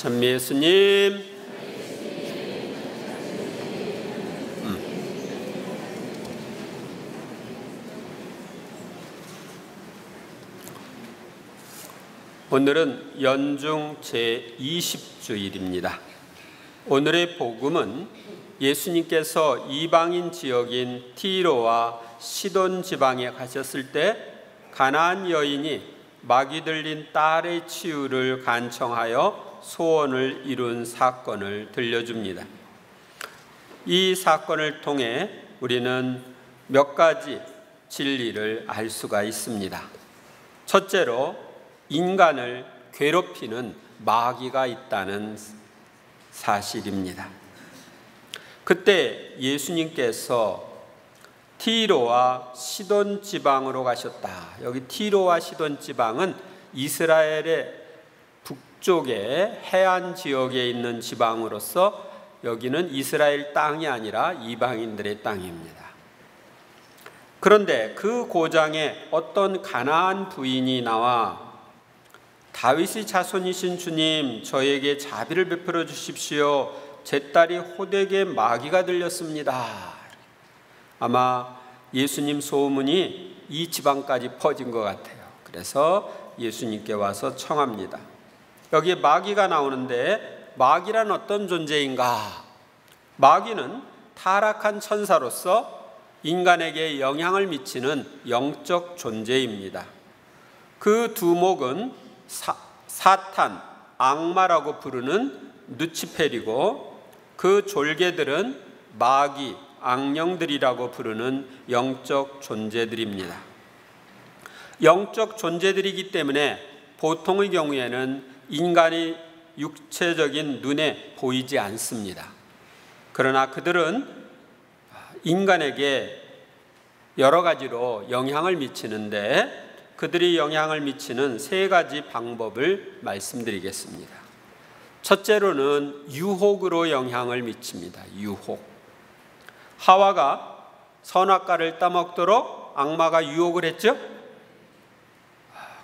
찬미 예수님. 오늘은 연중 제20주일입니다. 오늘의 복음은 예수님께서 이방인 지역인 티로와 시돈 지방에 가셨을 때 가나안 여인이 마귀 들린 딸의 치유를 간청하여 소원을 이룬 사건을 들려줍니다. 이 사건을 통해 우리는 몇 가지 진리를 알 수가 있습니다. 첫째로 인간을 괴롭히는 마귀가 있다는 사실입니다. 그때 예수님께서 티로와 시돈 지방으로 가셨다. 여기 티로와 시돈 지방은 이스라엘의 북쪽의 해안 지역에 있는 지방으로서 여기는 이스라엘 땅이 아니라 이방인들의 땅입니다. 그런데 그 고장에 어떤 가나안 부인이 나와 다윗의 자손이신 주님, 저에게 자비를 베풀어 주십시오. 제 딸이 호되게 마귀가 들렸습니다. 아마 예수님 소문이 이 지방까지 퍼진 것 같아요. 그래서 예수님께 와서 청합니다. 여기에 마귀가 나오는데 마귀란 어떤 존재인가? 마귀는 타락한 천사로서 인간에게 영향을 미치는 영적 존재입니다. 그 두목은 사탄, 악마라고 부르는 누치페리고 그 졸개들은 마귀, 악령들이라고 부르는 영적 존재들입니다. 영적 존재들이기 때문에 보통의 경우에는 인간이 육체적인 눈에 보이지 않습니다. 그러나 그들은 인간에게 여러 가지로 영향을 미치는데 그들이 영향을 미치는 세 가지 방법을 말씀드리겠습니다. 첫째로는 유혹으로 영향을 미칩니다. 유혹. 하와가 선악과를 따먹도록 악마가 유혹을 했죠.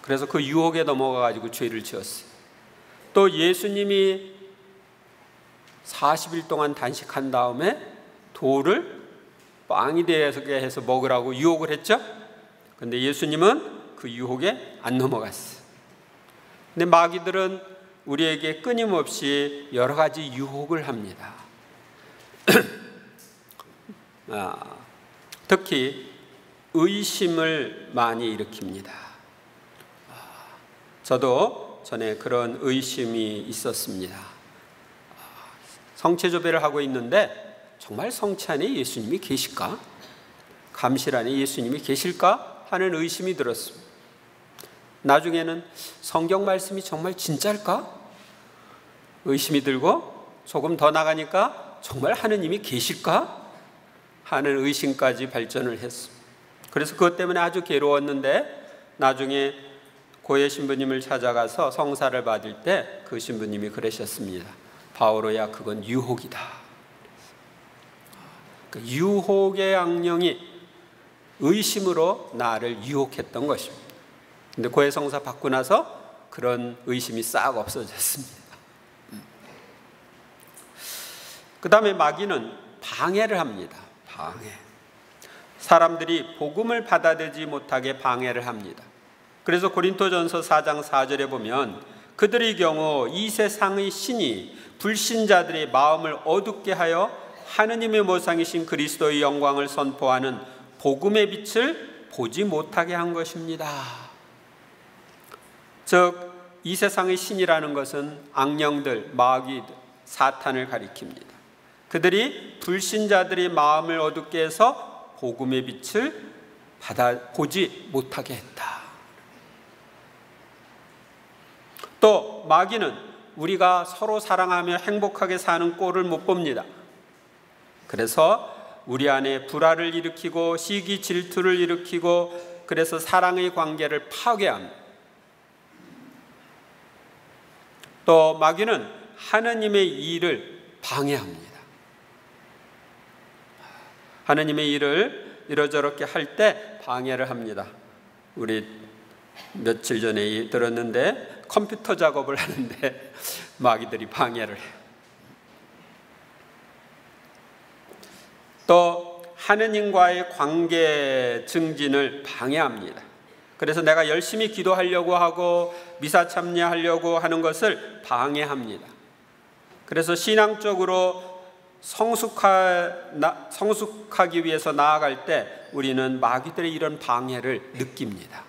그래서 그 유혹에 넘어가가지고 죄를 지었어요. 또 예수님이 40일 동안 단식한 다음에 돌을 빵이 되게 해서 먹으라고 유혹을 했죠. 그런데 예수님은 그 유혹에 안 넘어갔어요. 근데 마귀들은 우리에게 끊임없이 여러 가지 유혹을 합니다. 특히 의심을 많이 일으킵니다. 저도 전에 그런 의심이 있었습니다. 성체조배를 하고 있는데 정말 성체 안에 예수님이 계실까? 감실 안에 예수님이 계실까? 하는 의심이 들었습니다. 나중에는 성경 말씀이 정말 진짜일까? 의심이 들고 조금 더 나가니까 정말 하느님이 계실까? 하는 의심까지 발전을 했습니다. 그래서 그것 때문에 아주 괴로웠는데 나중에 고해 신부님을 찾아가서 성사를 받을 때 그 신부님이 그러셨습니다. 바오로야, 그건 유혹이다. 그러니까 유혹의 악령이 의심으로 나를 유혹했던 것입니다. 근데 고해 성사 받고 나서 그런 의심이 싹 없어졌습니다. 그 다음에 마귀는 방해를 합니다. 방해. 사람들이 복음을 받아들이지 못하게 방해를 합니다. 그래서 고린토전서 4장 4절에 보면 그들의 경우 이 세상의 신이 불신자들의 마음을 어둡게 하여 하느님의 모상이신 그리스도의 영광을 선포하는 복음의 빛을 보지 못하게 한 것입니다. 즉, 이 세상의 신이라는 것은 악령들, 마귀, 사탄을 가리킵니다. 그들이 불신자들의 마음을 어둡게 해서 복음의 빛을 보지 못하게 했다. 또 마귀는 우리가 서로 사랑하며 행복하게 사는 꼴을 못 봅니다. 그래서 우리 안에 불화를 일으키고 시기 질투를 일으키고 그래서 사랑의 관계를 파괴합니다. 또 마귀는 하느님의 일을 방해합니다. 하느님의 일을 이러저렇게 할 때 방해를 합니다. 우리 며칠 전에 들었는데 컴퓨터 작업을 하는데 마귀들이 방해를 해요. 또 하느님과의 관계 증진을 방해합니다. 그래서 내가 열심히 기도하려고 하고 미사 참여하려고 하는 것을 방해합니다. 그래서 신앙적으로 성숙하기 위해서 나아갈 때 우리는 마귀들의 이런 방해를 느낍니다.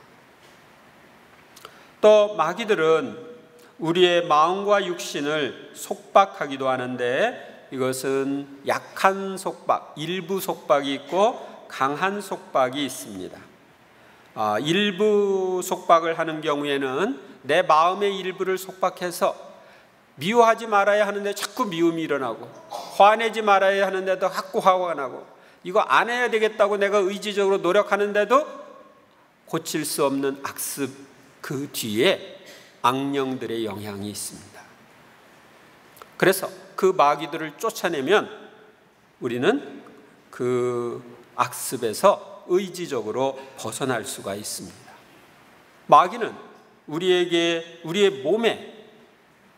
또 마귀들은 우리의 마음과 육신을 속박하기도 하는데 이것은 약한 속박, 일부 속박이 있고 강한 속박이 있습니다. 일부 속박을 하는 경우에는 내 마음의 일부를 속박해서 미워하지 말아야 하는데 자꾸 미움이 일어나고, 화내지 말아야 하는데도 자꾸 화가 나고, 이거 안 해야 되겠다고 내가 의지적으로 노력하는데도 고칠 수 없는 악습, 그 뒤에 악령들의 영향이 있습니다. 그래서 그 마귀들을 쫓아내면 우리는 그 악습에서 의지적으로 벗어날 수가 있습니다. 마귀는 우리의 몸에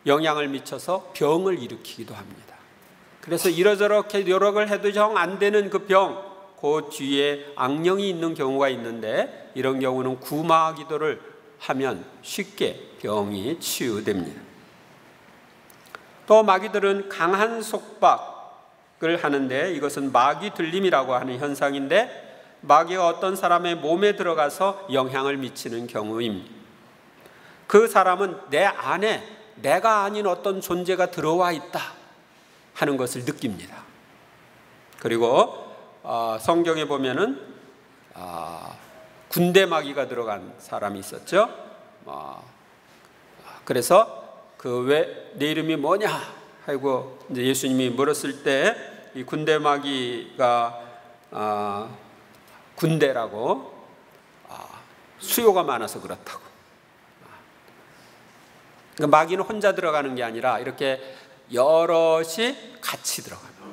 영향을 미쳐서 병을 일으키기도 합니다. 그래서 이러저렇게 노력을 해도 정 안 되는 그 병, 그 뒤에 악령이 있는 경우가 있는데 이런 경우는 구마 기도를 하면 쉽게 병이 치유됩니다. 또 마귀들은 강한 속박을 하는데 이것은 마귀 들림이라고 하는 현상인데 마귀가 어떤 사람의 몸에 들어가서 영향을 미치는 경우입니다. 그 사람은 내 안에 내가 아닌 어떤 존재가 들어와 있다 하는 것을 느낍니다. 그리고 성경에 보면은 군대 마귀가 들어간 사람이 있었죠. 그래서 왜 내 이름이 뭐냐 하고 이제 예수님이 물었을 때 이 군대 마귀가 군대라고 수요가 많아서 그렇다고. 그러니까 마귀는 혼자 들어가는 게 아니라 이렇게 여럿이 같이 들어갑니다.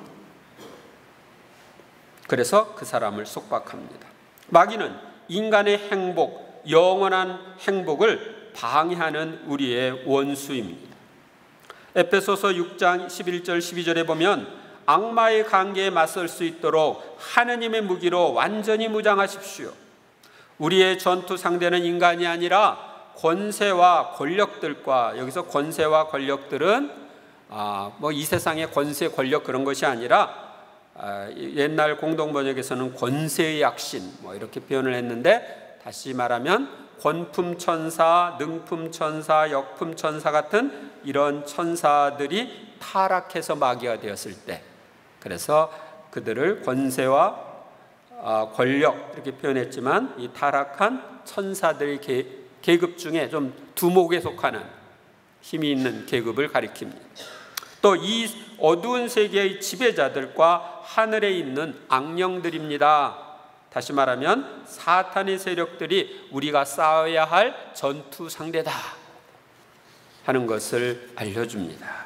그래서 그 사람을 속박합니다. 마귀는 인간의 행복, 영원한 행복을 방해하는 우리의 원수입니다. 에베소서 6장 11절 12절에 보면 악마의 관계에 맞설 수 있도록 하느님의 무기로 완전히 무장하십시오. 우리의 전투 상대는 인간이 아니라 권세와 권력들과, 여기서 권세와 권력들은 이 세상의 권세, 권력 그런 것이 아니라 옛날 공동번역에서는 권세의 약신 이렇게 표현을 했는데 다시 말하면 권품천사, 능품천사, 역품천사 같은 이런 천사들이 타락해서 마귀가 되었을 때, 그래서 그들을 권세와 권력 이렇게 표현했지만 이 타락한 천사들의 계급 중에 좀 두목에 속하는 힘이 있는 계급을 가리킵니다. 또 이 어두운 세계의 지배자들과 하늘에 있는 악령들입니다. 다시 말하면 사탄의 세력들이 우리가 싸워야 할 전투 상대다 하는 것을 알려줍니다.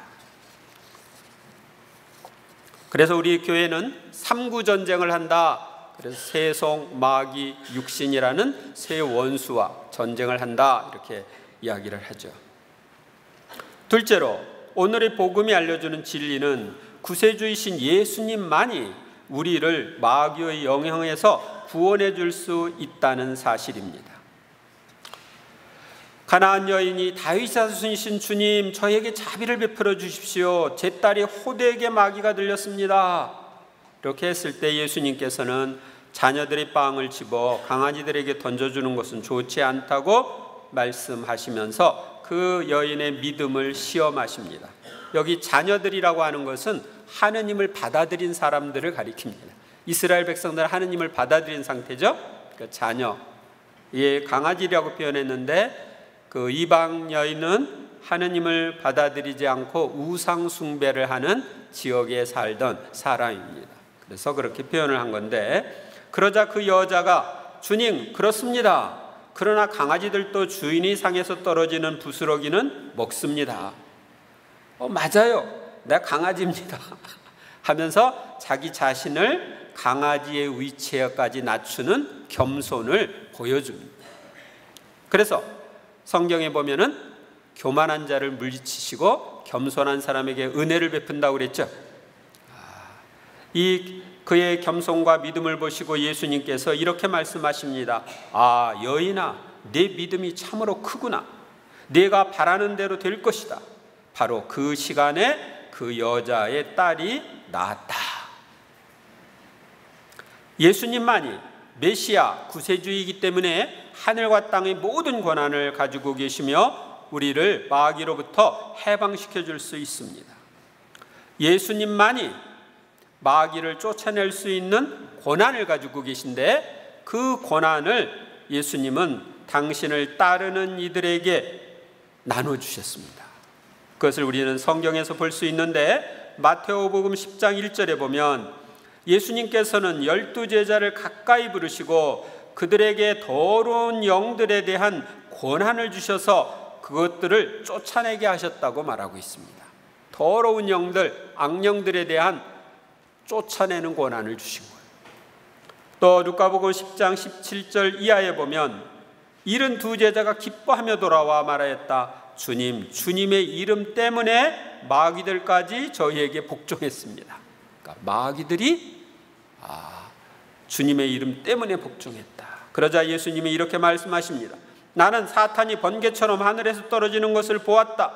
그래서 우리 교회는 삼구 전쟁을 한다. 그래서 세속, 마귀, 육신이라는 세 원수와 전쟁을 한다 이렇게 이야기를 하죠. 둘째로 오늘의 복음이 알려주는 진리는 구세주이신 예수님만이 우리를 마귀의 영향에서 구원해 줄 수 있다는 사실입니다. 가나안 여인이 다윗 자손이신 주님, 저에게 자비를 베풀어 주십시오. 제 딸이 호되에게 마귀가 들렸습니다. 이렇게 했을 때 예수님께서는 자녀들의 빵을 집어 강아지들에게 던져주는 것은 좋지 않다고 말씀하시면서 그 여인의 믿음을 시험하십니다. 여기 자녀들이라고 하는 것은 하느님을 받아들인 사람들을 가리킵니다. 이스라엘 백성들은 하느님을 받아들인 상태죠. 그러니까 자녀, 강아지라고 표현했는데 그 이방 여인은 하느님을 받아들이지 않고 우상 숭배를 하는 지역에 살던 사람입니다. 그래서 그렇게 표현을 한 건데, 그러자 그 여자가 주님 그렇습니다. 그러나 강아지들도 주인이 상에서 떨어지는 부스러기는 먹습니다. 맞아요. 내가 강아지입니다. 하면서 자기 자신을 강아지의 위치에까지 낮추는 겸손을 보여줍니다. 그래서 성경에 보면은 교만한 자를 물리치시고 겸손한 사람에게 은혜를 베푼다고 그랬죠. 그의 겸손과 믿음을 보시고 예수님께서 이렇게 말씀하십니다. 여인아, 내 믿음이 참으로 크구나. 네가 바라는 대로 될 것이다. 바로 그 시간에 그 여자의 딸이 낳았다. 예수님만이 메시아 구세주이기 때문에 하늘과 땅의 모든 권한을 가지고 계시며 우리를 마귀로부터 해방시켜 줄 수 있습니다. 예수님만이 마귀를 쫓아낼 수 있는 권한을 가지고 계신데, 그 권한을 예수님은 당신을 따르는 이들에게 나눠주셨습니다. 그것을 우리는 성경에서 볼 수 있는데, 마태오복음 10장 1절에 보면 예수님께서는 12제자를 가까이 부르시고 그들에게 더러운 영들에 대한 권한을 주셔서 그것들을 쫓아내게 하셨다고 말하고 있습니다. 더러운 영들, 악령들에 대한 쫓아내는 권한을 주신 거예요. 또 루카복음 10장 17절 이하에 보면 72제자가 기뻐하며 돌아와 말하였다. 주님, 주님의 이름 때문에 마귀들까지 저희에게 복종했습니다. 그러니까 마귀들이 주님의 이름 때문에 복종했다. 그러자 예수님이 이렇게 말씀하십니다. 나는 사탄이 번개처럼 하늘에서 떨어지는 것을 보았다.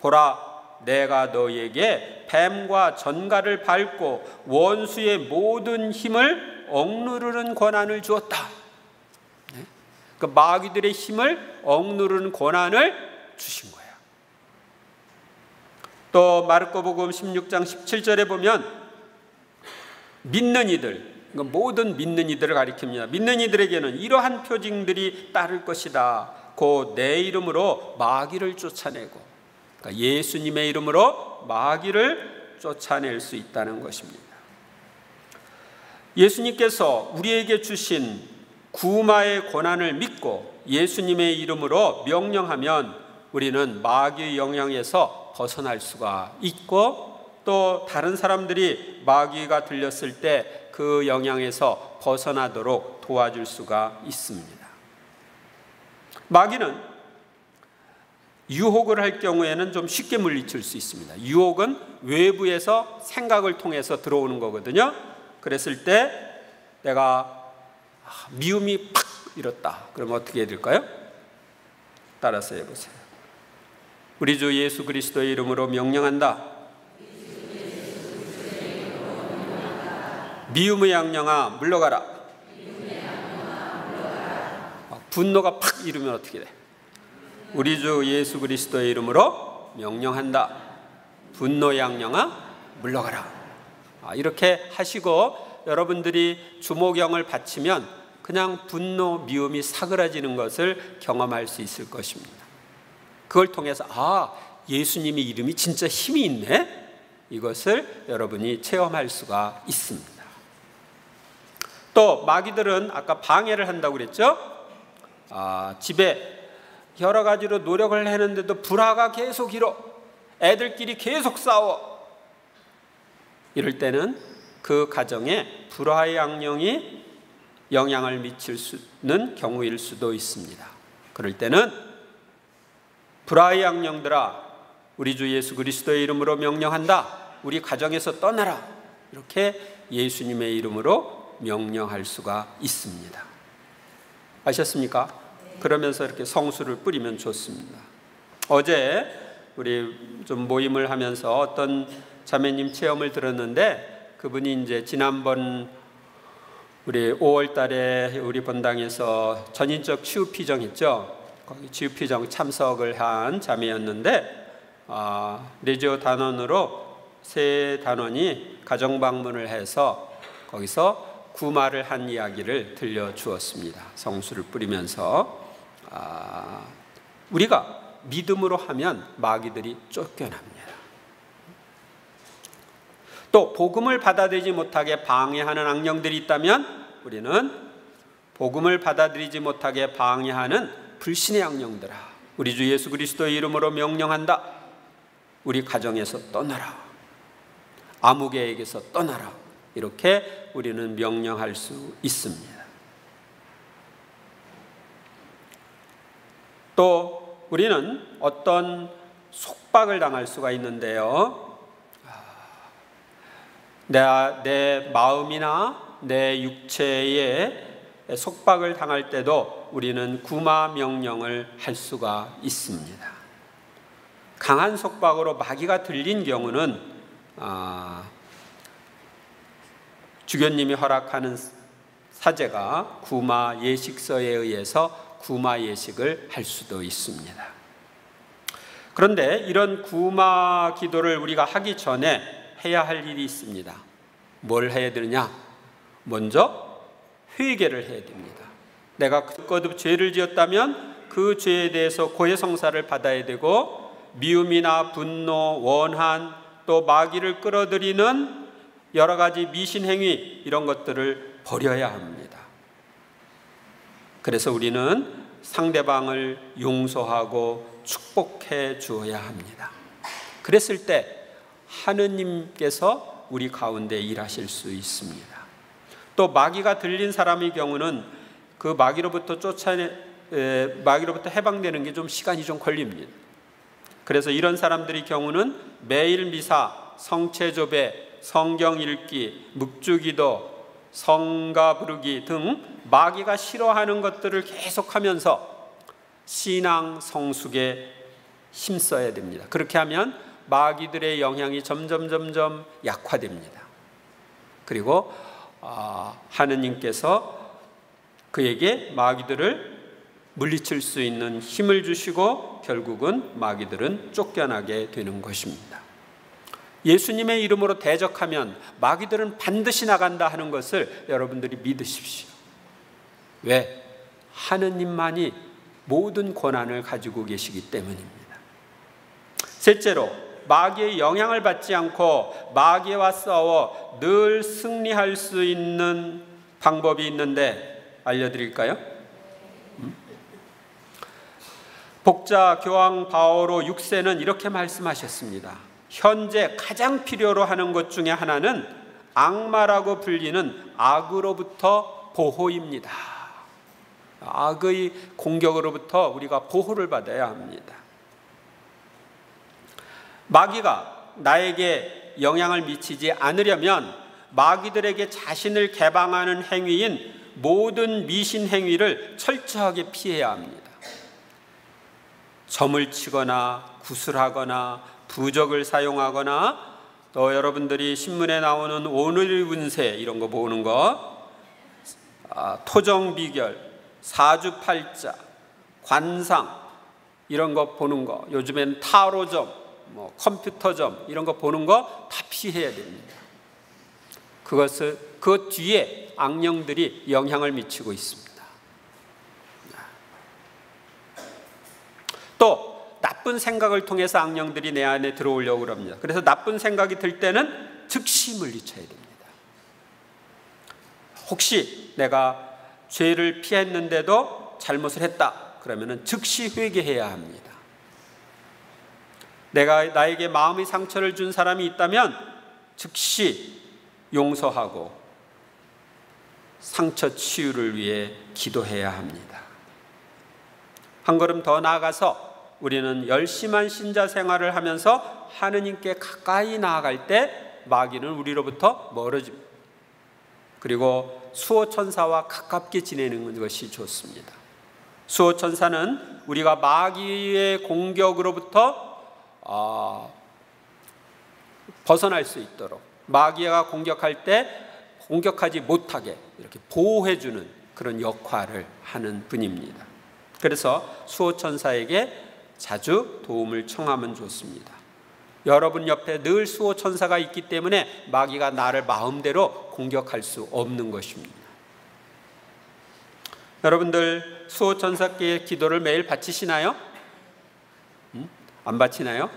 보라, 내가 너희에게 뱀과 전갈을 밟고 원수의 모든 힘을 억누르는 권한을 주었다. 그 마귀들의 힘을 억누르는 권한을 주신 거예요. 또 마르코복음 16장 17절에 보면 믿는 이들, 모든 믿는 이들을 가리킵니다. 믿는 이들에게는 이러한 표징들이 따를 것이다. 곧 내 이름으로 마귀를 쫓아내고, 그러니까 예수님의 이름으로 마귀를 쫓아낼 수 있다는 것입니다. 예수님께서 우리에게 주신 구마의 권한을 믿고 예수님의 이름으로 명령하면 우리는 마귀의 영향에서 벗어날 수가 있고, 또 다른 사람들이 마귀가 들렸을 때 그 영향에서 벗어나도록 도와줄 수가 있습니다. 마귀는 유혹을 할 경우에는 좀 쉽게 물리칠 수 있습니다. 유혹은 외부에서 생각을 통해서 들어오는 거거든요. 그랬을 때 내가 미움이 팍 일었다. 그러면 어떻게 해야 될까요? 따라서 해보세요. 우리 주 예수 그리스도의 이름으로 명령한다. 미움의 양령아 물러가라. 분노가 팍 일으면 어떻게 돼? 우리 주 예수 그리스도의 이름으로 명령한다. 분노의 양령아 물러가라. 이렇게 하시고 여러분들이 주모경을 바치면 그냥 분노, 미움이 사그라지는 것을 경험할 수 있을 것입니다. 그걸 통해서 예수님의 이름이 진짜 힘이 있네? 이것을 여러분이 체험할 수가 있습니다. 또 마귀들은 아까 방해를 한다고 그랬죠? 집에 여러 가지로 노력을 했는데도 불화가 계속 일어, 애들끼리 계속 싸워. 이럴 때는 그 가정에 불화의 악령이 영향을 미칠 수는 경우일 수도 있습니다. 그럴 때는 불화의 악령들아, 우리 주 예수 그리스도의 이름으로 명령한다. 우리 가정에서 떠나라. 이렇게 예수님의 이름으로 명령할 수가 있습니다. 아셨습니까? 그러면서 이렇게 성수를 뿌리면 좋습니다. 어제 우리 좀 모임을 하면서 어떤 자매님 체험을 들었는데, 그분이 이제 지난번 우리 5월 달에 우리 본당에서 전인적 치유피정 했죠. 거기 치유피정 참석을 한 자매였는데, 레지오 단원으로 세 단원이 가정방문을 해서 거기서 구마를 한 이야기를 들려주었습니다. 성수를 뿌리면서 우리가 믿음으로 하면 마귀들이 쫓겨납니다. 또 복음을 받아들이지 못하게 방해하는 악령들이 있다면 우리는 복음을 받아들이지 못하게 방해하는 불신의 악령들아, 우리 주 예수 그리스도의 이름으로 명령한다. 우리 가정에서 떠나라. 아무개에게서 떠나라. 이렇게 우리는 명령할 수 있습니다. 또 우리는 어떤 속박을 당할 수가 있는데요. 내 마음이나 내 육체에 속박을 당할 때도 우리는 구마 명령을 할 수가 있습니다. 강한 속박으로 마귀가 들린 경우는 주교님이 허락하는 사제가 구마 예식서에 의해서 구마 예식을 할 수도 있습니다. 그런데 이런 구마 기도를 우리가 하기 전에 해야 할 일이 있습니다. 뭘 해야 되느냐? 먼저 회개를 해야 됩니다. 내가 거듭 죄를 지었다면 그 죄에 대해서 고해성사를 받아야 되고, 미움이나 분노, 원한, 또 마귀를 끌어들이는 여러 가지 미신행위, 이런 것들을 버려야 합니다. 그래서 우리는 상대방을 용서하고 축복해 주어야 합니다. 그랬을 때 하느님께서 우리 가운데 일하실 수 있습니다. 또 마귀가 들린 사람의 경우는 그 마귀로부터 해방되는 게 좀 시간이 좀 걸립니다. 그래서 이런 사람들의 경우는 매일 미사, 성체조배, 성경 읽기, 묵주기도, 성가 부르기 등 마귀가 싫어하는 것들을 계속하면서 신앙 성숙에 힘써야 됩니다. 그렇게 하면 마귀들의 영향이 점점 약화됩니다. 그리고 하느님께서 그에게 마귀들을 물리칠 수 있는 힘을 주시고 결국은 마귀들은 쫓겨나게 되는 것입니다. 예수님의 이름으로 대적하면 마귀들은 반드시 나간다 하는 것을 여러분들이 믿으십시오. 왜? 하느님만이 모든 권한을 가지고 계시기 때문입니다. 셋째로, 마귀의 영향을 받지 않고 마귀와 싸워 늘 승리할 수 있는 방법이 있는데 알려드릴까요? 복자 교황 바오로 6세는 이렇게 말씀하셨습니다. 현재 가장 필요로 하는 것 중에 하나는 악마라고 불리는 악으로부터 보호입니다. 악의 공격으로부터 우리가 보호를 받아야 합니다. 마귀가 나에게 영향을 미치지 않으려면 마귀들에게 자신을 개방하는 행위인 모든 미신 행위를 철저하게 피해야 합니다. 점을 치거나 구슬하거나 부적을 사용하거나, 또 여러분들이 신문에 나오는 오늘의 운세 이런 거 보는 거, 토정 비결, 사주팔자, 관상 이런 거 보는 거, 요즘엔 타로점, 컴퓨터점 이런 거 보는 거 다 피해야 됩니다. 그 뒤에 악령들이 영향을 미치고 있습니다. 또 나쁜 생각을 통해서 악령들이 내 안에 들어오려고 합니다. 그래서 나쁜 생각이 들 때는 즉시 물리쳐야 됩니다. 혹시 내가 죄를 피했는데도 잘못을 했다 그러면 즉시 회개해야 합니다. 내가 나에게 마음의 상처를 준 사람이 있다면 즉시 용서하고 상처 치유를 위해 기도해야 합니다. 한 걸음 더 나아가서 우리는 열심한 신자 생활을 하면서 하느님께 가까이 나아갈 때 마귀는 우리로부터 멀어집니다. 그리고 수호천사와 가깝게 지내는 것이 좋습니다. 수호천사는 우리가 마귀의 공격으로부터 벗어날 수 있도록, 마귀가 공격할 때 공격하지 못하게 이렇게 보호해주는 그런 역할을 하는 분입니다. 그래서 수호천사에게 자주 도움을 청하면 좋습니다. 여러분 옆에 늘 수호천사가 있기 때문에 마귀가 나를 마음대로 공격할 수 없는 것입니다. 여러분들 수호천사께 기도를 매일 바치시나요? 안 바치나요?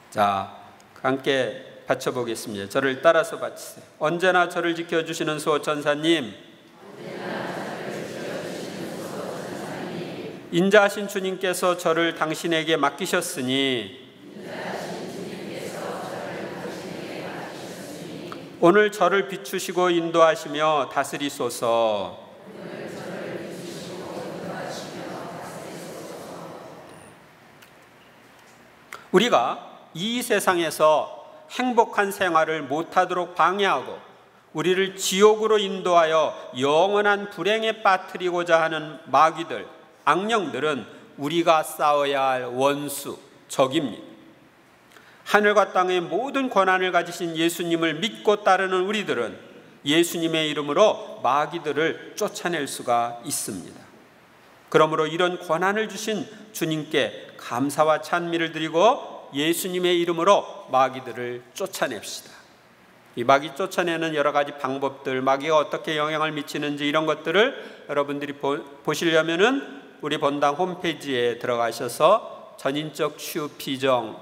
자, 함께 바쳐보겠습니다. 저를 따라서 바치세요. 언제나 저를 지켜주시는 수호천사님, 인자하신 주님께서 저를 당신에게 맡기셨으니 오늘 저를 비추시고 인도하시며 다스리소서. 우리가 이 세상에서 행복한 생활을 못하도록 방해하고 우리를 지옥으로 인도하여 영원한 불행에 빠뜨리고자 하는 마귀들, 악령들은 우리가 싸워야 할 원수, 적입니다. 하늘과 땅의 모든 권한을 가지신 예수님을 믿고 따르는 우리들은 예수님의 이름으로 마귀들을 쫓아낼 수가 있습니다. 그러므로 이런 권한을 주신 주님께 감사와 찬미를 드리고 예수님의 이름으로 마귀들을 쫓아냅시다. 이 마귀 쫓아내는 여러 가지 방법들, 마귀가 어떻게 영향을 미치는지 이런 것들을 여러분들이 보시려면은 우리 본당 홈페이지에 들어가셔서 전인적 치유 피정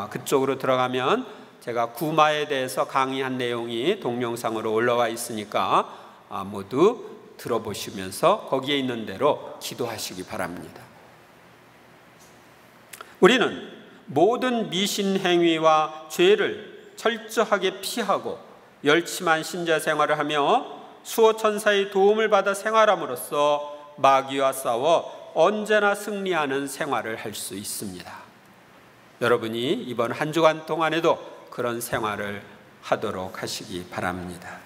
그쪽으로 들어가면 제가 구마에 대해서 강의한 내용이 동영상으로 올라와 있으니까 모두 들어보시면서 거기에 있는 대로 기도하시기 바랍니다. 우리는 모든 미신 행위와 죄를 철저하게 피하고 열심한 신자 생활을 하며 수호 천사의 도움을 받아 생활함으로써 마귀와 싸워 언제나 승리하는 생활을 할 수 있습니다. 여러분이 이번 한 주간 동안에도 그런 생활을 하도록 하시기 바랍니다.